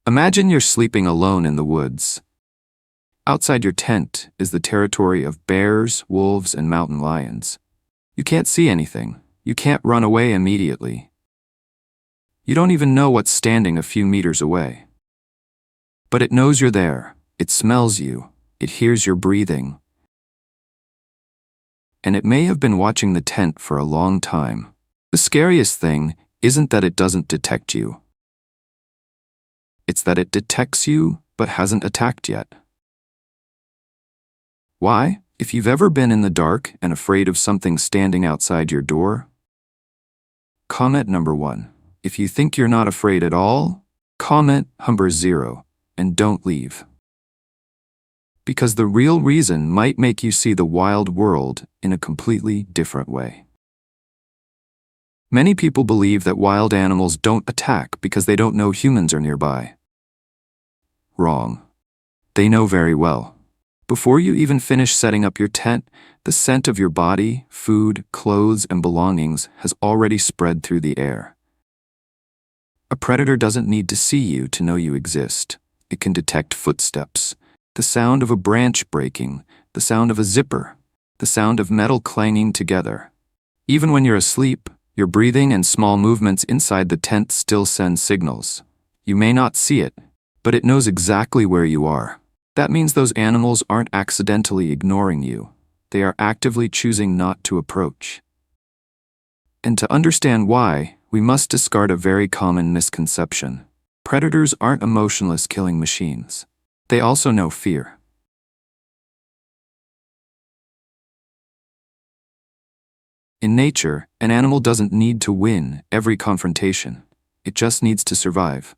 Imagine you're sleeping alone in the woods. Outside your tent is the territory of bears, wolves, and mountain lions. You can't see anything. You can't run away immediately. You don't even know what's standing a few meters away. But it knows you're there. It smells you. It hears your breathing. And it may have been watching the tent for a long time. The scariest thing isn't that it doesn't detect you. It's that it detects you, but hasn't attacked yet. Why? If you've ever been in the dark and afraid of something standing outside your door, comment number 1. If you think you're not afraid at all, comment number 0 and don't leave. Because the real reason might make you see the wild world in a completely different way. Many people believe that wild animals don't attack because they don't know humans are nearby. Wrong. They know very well. Before you even finish setting up your tent, the scent of your body, food, clothes, and belongings has already spread through the air. A predator doesn't need to see you to know you exist. It can detect footsteps, the sound of a branch breaking, the sound of a zipper, the sound of metal clanging together. Even when you're asleep, your breathing and small movements inside the tent still send signals. You may not see it, but it knows exactly where you are. That means those animals aren't accidentally ignoring you. They are actively choosing not to approach. And to understand why, we must discard a very common misconception. Predators aren't emotionless killing machines. They also know fear. In nature, an animal doesn't need to win every confrontation. It just needs to survive.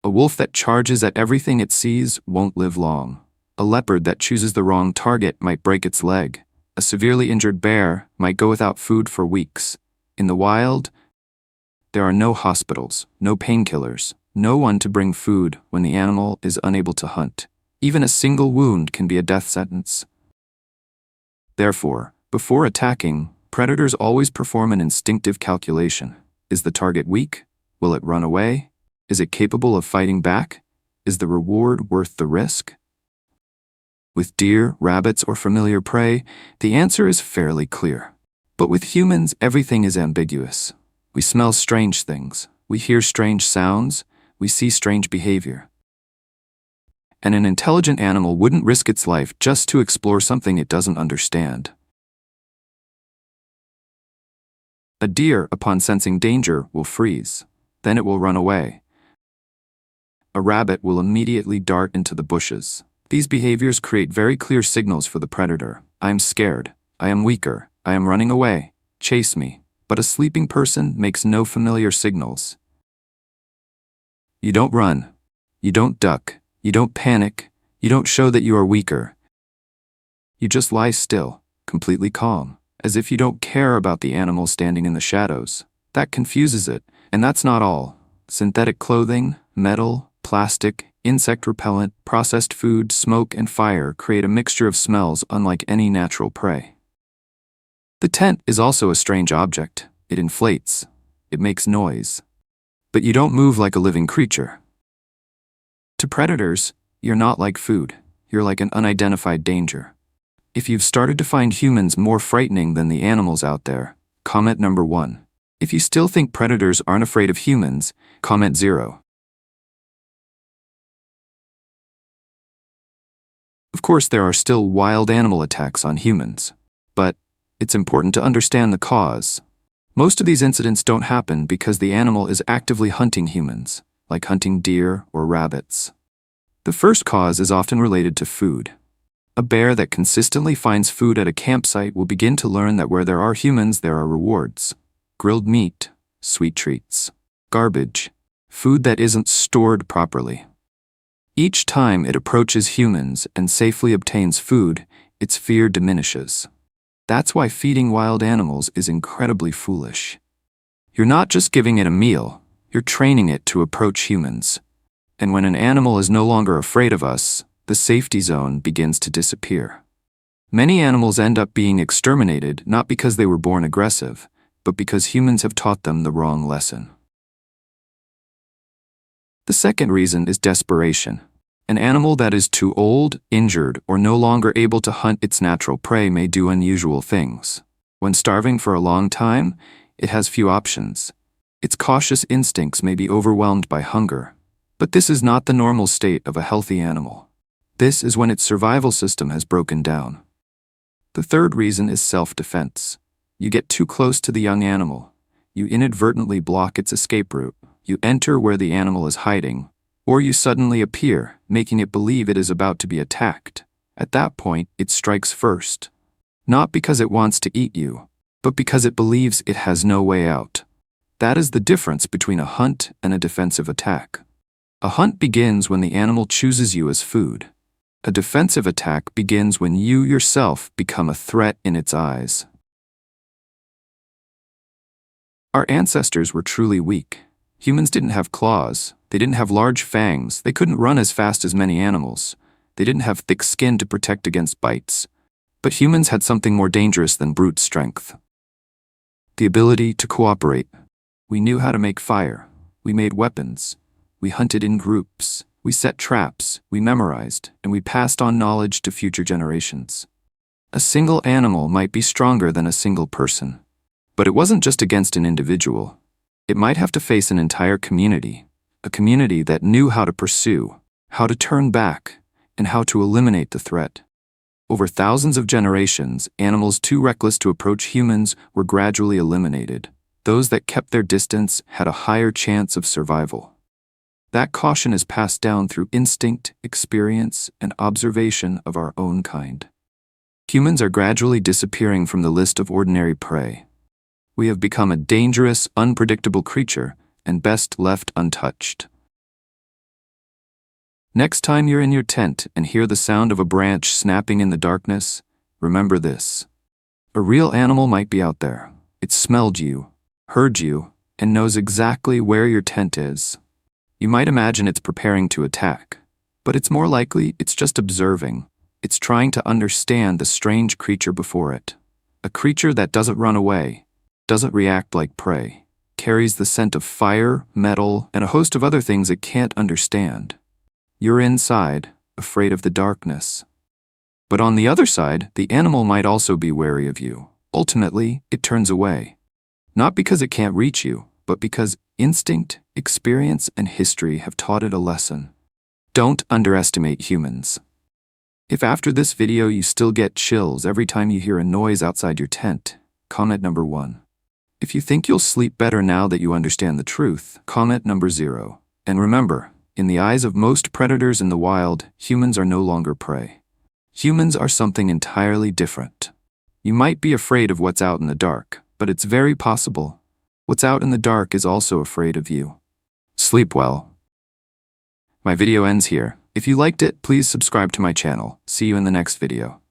A wolf that charges at everything it sees won't live long. A leopard that chooses the wrong target might break its leg. A severely injured bear might go without food for weeks. In the wild, there are no hospitals, no painkillers, no one to bring food when the animal is unable to hunt. Even a single wound can be a death sentence. Therefore, before attacking, predators always perform an instinctive calculation. Is the target weak? Will it run away? Is it capable of fighting back? Is the reward worth the risk? With deer, rabbits, or familiar prey, the answer is fairly clear. But with humans, everything is ambiguous. We smell strange things. We hear strange sounds. We see strange behavior. And an intelligent animal wouldn't risk its life just to explore something it doesn't understand. A deer, upon sensing danger, will freeze. Then it will run away. A rabbit will immediately dart into the bushes. These behaviors create very clear signals for the predator. I am scared. I am weaker. I am running away. Chase me. But a sleeping person makes no familiar signals. You don't run. You don't duck. You don't panic. You don't show that you are weaker. You just lie still, completely calm, as if you don't care about the animal standing in the shadows. That confuses it, and that's not all. Synthetic clothing, metal, plastic, insect repellent, processed food, smoke, and fire create a mixture of smells unlike any natural prey. The tent is also a strange object. It inflates. It makes noise. But you don't move like a living creature. To predators, you're not like food. You're like an unidentified danger. If you've started to find humans more frightening than the animals out there, comment number 1. If you still think predators aren't afraid of humans, comment 0. Of course, there are still wild animal attacks on humans, but it's important to understand the cause. Most of these incidents don't happen because the animal is actively hunting humans, like hunting deer or rabbits. The first cause is often related to food. A bear that consistently finds food at a campsite will begin to learn that where there are humans, there are rewards. Grilled meat, sweet treats, garbage, food that isn't stored properly. Each time it approaches humans and safely obtains food, its fear diminishes. That's why feeding wild animals is incredibly foolish. You're not just giving it a meal, you're training it to approach humans. And when an animal is no longer afraid of us, the safety zone begins to disappear. Many animals end up being exterminated not because they were born aggressive, but because humans have taught them the wrong lesson. The second reason is desperation. An animal that is too old, injured, or no longer able to hunt its natural prey may do unusual things. When starving for a long time, it has few options. Its cautious instincts may be overwhelmed by hunger. But this is not the normal state of a healthy animal. This is when its survival system has broken down. The third reason is self-defense. You get too close to the young animal. You inadvertently block its escape route. You enter where the animal is hiding, or you suddenly appear, making it believe it is about to be attacked. At that point, it strikes first. Not because it wants to eat you, but because it believes it has no way out. That is the difference between a hunt and a defensive attack. A hunt begins when the animal chooses you as food. A defensive attack begins when you yourself become a threat in its eyes. Our ancestors were truly weak. Humans didn't have claws, they didn't have large fangs, they couldn't run as fast as many animals, they didn't have thick skin to protect against bites. But humans had something more dangerous than brute strength. The ability to cooperate. We knew how to make fire, we made weapons, we hunted in groups, we set traps, we memorized, and we passed on knowledge to future generations. A single animal might be stronger than a single person. But it wasn't just against an individual. It might have to face an entire community, a community that knew how to pursue, how to turn back, and how to eliminate the threat. Over thousands of generations, animals too reckless to approach humans were gradually eliminated. Those that kept their distance had a higher chance of survival. That caution is passed down through instinct, experience, and observation of our own kind. Humans are gradually disappearing from the list of ordinary prey. We have become a dangerous, unpredictable creature, and best left untouched. Next time you're in your tent and hear the sound of a branch snapping in the darkness, remember this. A real animal might be out there. It smelled you, heard you, and knows exactly where your tent is. You might imagine it's preparing to attack, but it's more likely it's just observing. It's trying to understand the strange creature before it. A creature that doesn't run away, doesn't react like prey, carries the scent of fire, metal, and a host of other things it can't understand. You're inside, afraid of the darkness. But on the other side, the animal might also be wary of you. Ultimately, it turns away. Not because it can't reach you, but because instinct, experience, and history have taught it a lesson. Don't underestimate humans. If after this video you still get chills every time you hear a noise outside your tent, comment number 1. If you think you'll sleep better now that you understand the truth, comment number 0. And remember, in the eyes of most predators in the wild, humans are no longer prey. Humans are something entirely different. You might be afraid of what's out in the dark, but it's very possible what's out in the dark is also afraid of you. Sleep well. My video ends here. If you liked it, please subscribe to my channel. See you in the next video.